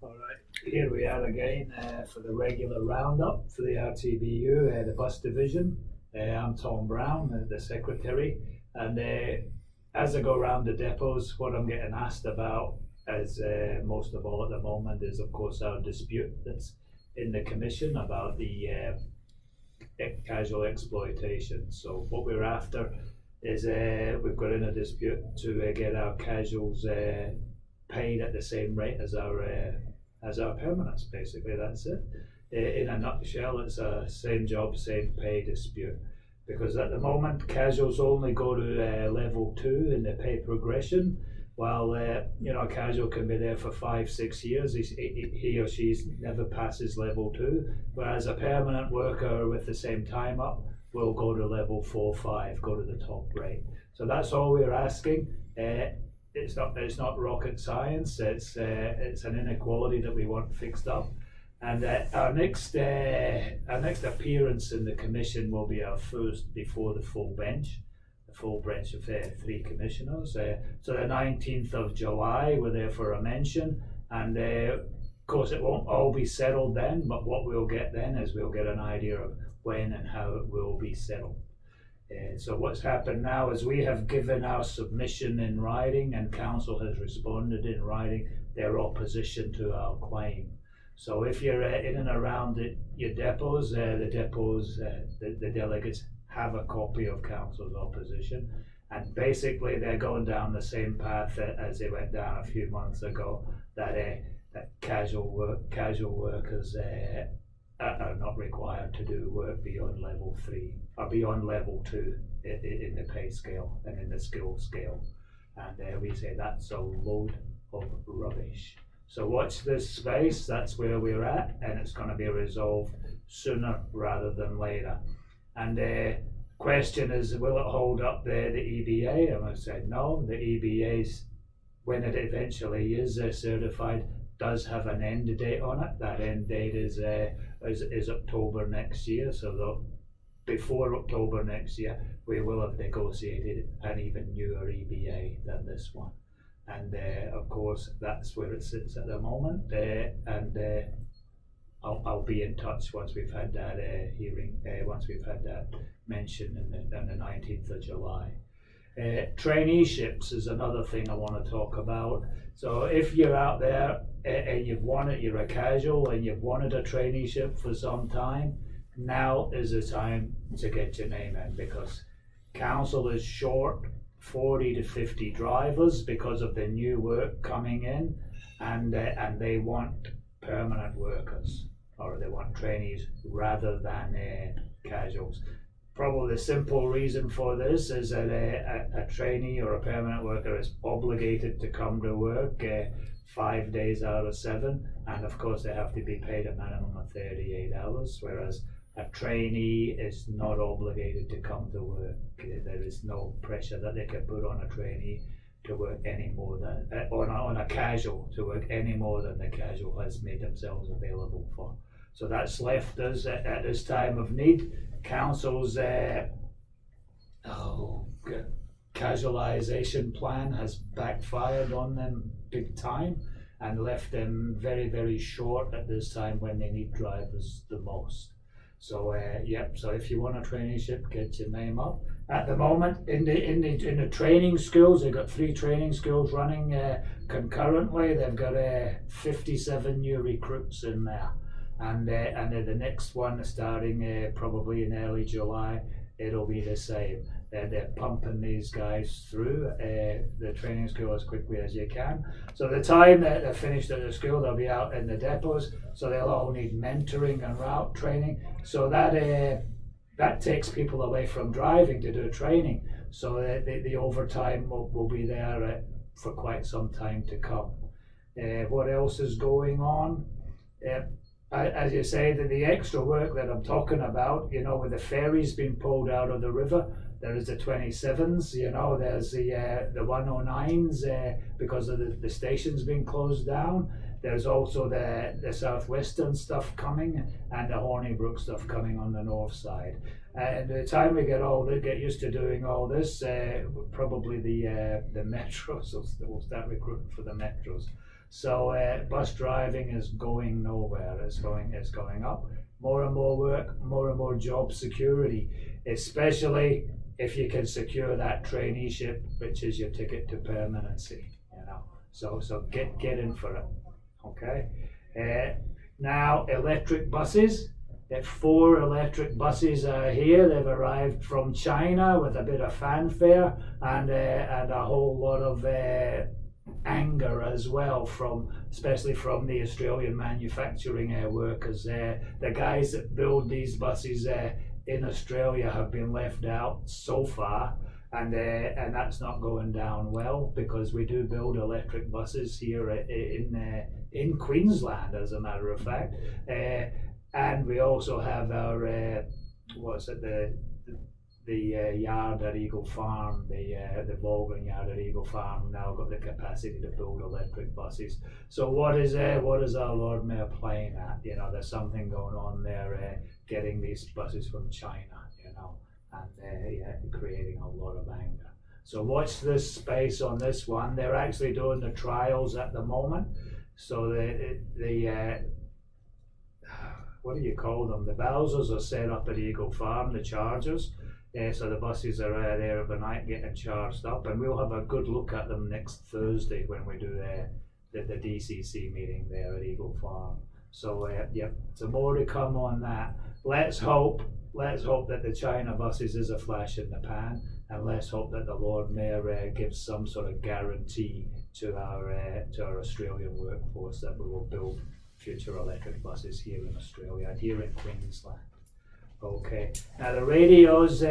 All right, here we are again for the regular roundup for the RTBU, the bus division. I'm Tom Brown, the secretary, and as I go around the depots, what I'm getting asked about, as most of all at the moment, is of course our dispute that's in the commission about the casual exploitation. So what we're after is we've got in a dispute to get our casuals paid at the same rate as our permanents. Basically, that's it. In a nutshell, it's a same job, same pay dispute. Because at the moment, casuals only go to level 2 in the pay progression, while a casual can be there for 5-6 years. He or she never passes level 2, whereas a permanent worker with the same time up will go to level 4-5, go to the top rate. So that's all we're asking. It's not rocket science. It's an inequality that we want fixed up. And our next appearance in the commission will be our first before the full bench of 3 commissioners. So the 19th of July, we're there for a mention, and of course it won't all be settled then, but what we'll get then is we'll get an idea of when and how it will be settled. So what's happened now is we have given our submission in writing, and council has responded in writing their opposition to our claim. So if you're in and around your depots, the delegates have a copy of council's opposition, and basically they're going down the same path as they went down a few months ago, that casual workers are not required to do work beyond level 3 or beyond level 2 in the pay scale and in the skill scale, and we say that's a load of rubbish. So watch this space. That's where we're at, and it's going to be resolved sooner rather than later. And the question is, will it hold up the EBA? And I said no. The EBA's, when it eventually is certified, does have an end date on it. That end date is October next year. So before October next year, we will have negotiated an even newer EBA than this one. And of course, that's where it sits at the moment. And I'll be in touch once we've had that hearing, once we've had that mention on the 19th of July. Traineeships is another thing I want to talk about. So if you're out there and you're a casual and you've wanted a traineeship for some time, now is the time to get your name in, because council is short 40 to 50 drivers because of the new work coming in, and they want permanent workers, or they want trainees rather than casuals. Probably the simple reason for this is that a trainee or a permanent worker is obligated to come to work 5 days out of 7, and of course they have to be paid a minimum of 38 hours, whereas a trainee is not obligated to come to work. There is no pressure that they can put on a trainee to work any more than, on a casual to work any more than the casual has made themselves available for. So that's left us at this time of need. Council's casualisation plan has backfired on them big time and left them very, very short at this time when they need drivers the most. So so if you want a traineeship, get your name up. At the moment, in the training schools, they've got 3 training schools running concurrently. They've got 57 new recruits in there, and the next one starting probably in early July, it'll be the same. They're pumping these guys through the training school as quickly as you can. So the time that they're finished at the school, they'll be out in the depots. So they'll all need mentoring and route training. So that takes people away from driving to do training. So the overtime will be there for quite some time to come. What else is going on? As you say, the extra work that I'm talking about, with the ferries being pulled out of the river, there is the 27s, there's the 109s because of the stations being closed down. There's also the southwestern stuff coming and the Hornibrook stuff coming on the north side. And by the time we get used to doing all this, probably the metros will start recruiting for the metros. So bus driving is going nowhere. It's going up. More and more work, more and more job security, especially if you can secure that traineeship, which is your ticket to permanency. So get in for it. Okay. Now electric buses. 4 electric buses are here. They've arrived from China with a bit of fanfare and a whole lot of anger as well, especially from the Australian manufacturing workers. The guys that build these buses in Australia have been left out so far, and that's not going down well, because we do build electric buses here in Queensland, as a matter of fact. And we also have our the yard at Eagle Farm, the Volgan yard at Eagle Farm, now got the capacity to build electric buses. So what is our Lord Mayor playing at? There's something going on there, getting these buses from China, and creating a lot of anger. So watch this space on this one. They're actually doing the trials at the moment. So the what do you call them? The Bowsers are set up at Eagle Farm, the chargers. So the buses are there overnight getting charged up, and we'll have a good look at them next Thursday when we do the DCC meeting there at Eagle Farm. So so more to come on that. Let's hope that the China buses is a flash in the pan, and let's hope that the Lord Mayor gives some sort of guarantee to our Australian workforce that we will build future electric buses here in Australia and here in Queensland. Okay. Now the radios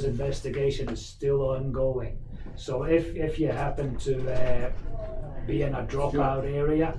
investigation is still ongoing. So if you happen to be in a dropout area,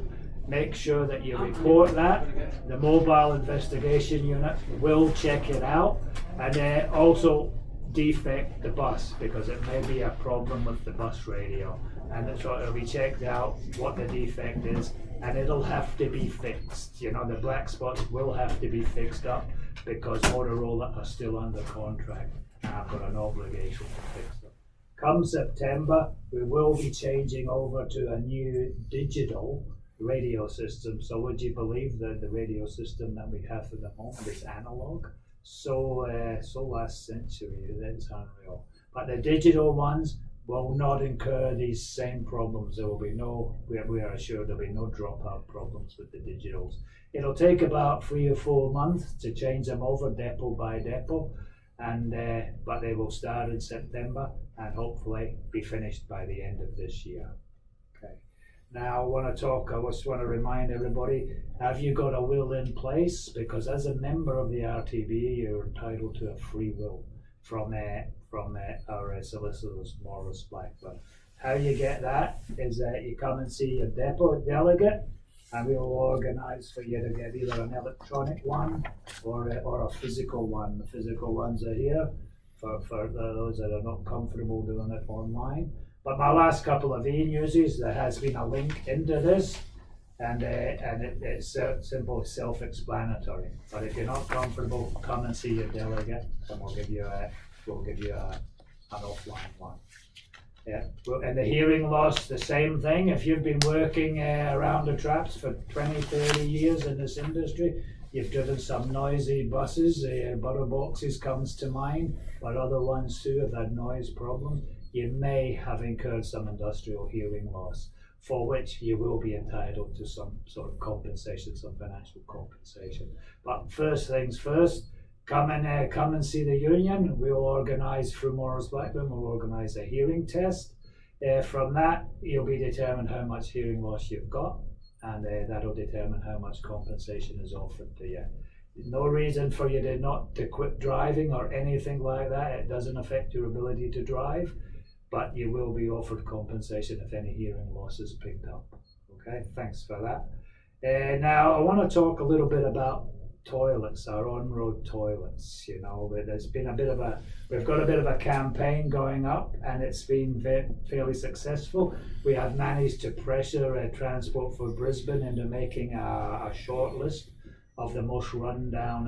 make sure that you report that. The mobile investigation unit will check it out, and also defect the bus, because it may be a problem with the bus radio, and so it'll be checked out what the defect is, and it'll have to be fixed. The black spots will have to be fixed up, because Motorola are still under contract, and I've got an obligation to fix them. Come September, we will be changing over to a new digital radio system. So would you believe that the radio system that we have at the moment is analog? So last century, that's unreal. But the digital ones will not incur these same problems. There will be we are assured there'll be no dropout problems with the digitals. It'll take about 3 or 4 months to change them over depot by depot, and but they will start in September and hopefully be finished by the end of this year. Okay. Now I just want to remind everybody, have you got a will in place? Because as a member of the RTB, you're entitled to a free will from our solicitors, Morris Blackburn. How you get that is that you come and see your depot delegate, and we will organise for you to get either an electronic one or a physical one. The physical ones are here for those that are not comfortable doing it online. But my last couple of e-newses, there has been a link into this, and it's simple, self-explanatory. But if you're not comfortable, come and see your delegate, and we'll give you an offline one. Yeah. And the hearing loss, the same thing. If you've been working around the traps for 20, 30 years in this industry, you've driven some noisy buses, butter boxes comes to mind, but other ones too have had noise problems. You may have incurred some industrial hearing loss, for which you will be entitled to some sort of compensation, some financial compensation. But first things first, come and see the union. We'll organise through Morris Blackburn, we'll organise a hearing test. From that, you'll be determined how much hearing loss you've got, and that'll determine how much compensation is offered to you. No reason for you to quit driving or anything like that. It doesn't affect your ability to drive, but you will be offered compensation if any hearing loss is picked up. Okay, thanks for that. Now I want to talk a little bit about toilets, our on-road toilets. There's been we've got a bit of a campaign going up, and it's been fairly successful. We have managed to pressure Transport for Brisbane into making a short list of the most run-down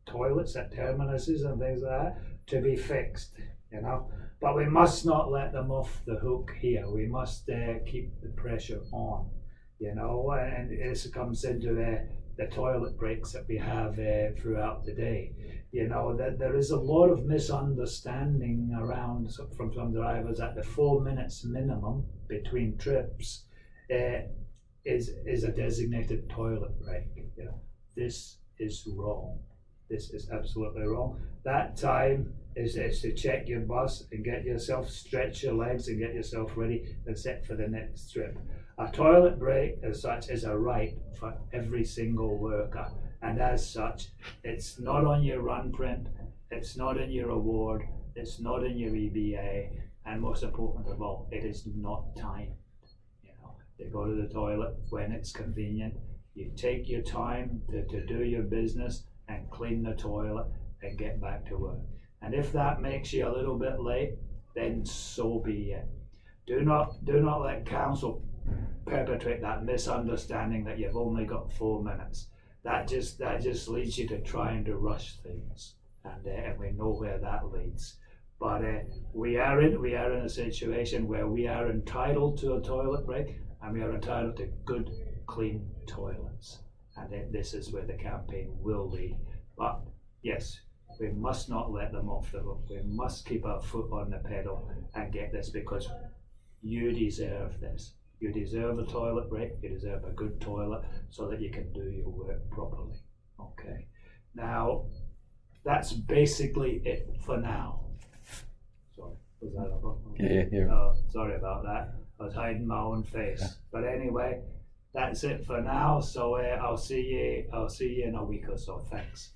toilets at terminuses and things like that to be fixed, you know. But we must not let them off the hook here. We must keep the pressure on, you know, and this comes into the toilet breaks that we have throughout the day. You know, that there is a lot of misunderstanding around from some drivers that the 4 minutes minimum between trips is a designated toilet break. You know, this is wrong. This is absolutely wrong. That time is to check your bus and get yourself, stretch your legs and get yourself ready and set for the next trip. A toilet break as such is a right for every single worker, and as such it's not on your run print, it's not in your award, it's not in your EBA, and most important of all, it is not timed. You know, you go to the toilet when it's convenient, you take your time to do your business and clean the toilet and get back to work. And if that makes you a little bit late, then so be it. Do not let council perpetrate that misunderstanding that you've only got 4 minutes. That just leads you to trying to rush things, and we know where that leads. But we are in a situation where we are entitled to a toilet break, and we are entitled to good, clean toilets. And this is where the campaign will lead. But yes, we must not let them off the hook. We must keep our foot on the pedal and get this, because you deserve this. You deserve a toilet break, you deserve a good toilet so that you can do your work properly. Okay. Now, that's basically it for now. Sorry, was that a button? Yeah. Sorry about that. I was hiding my own face. Yeah. But anyway, that's it for now. So I'll see you in a week or so. Thanks.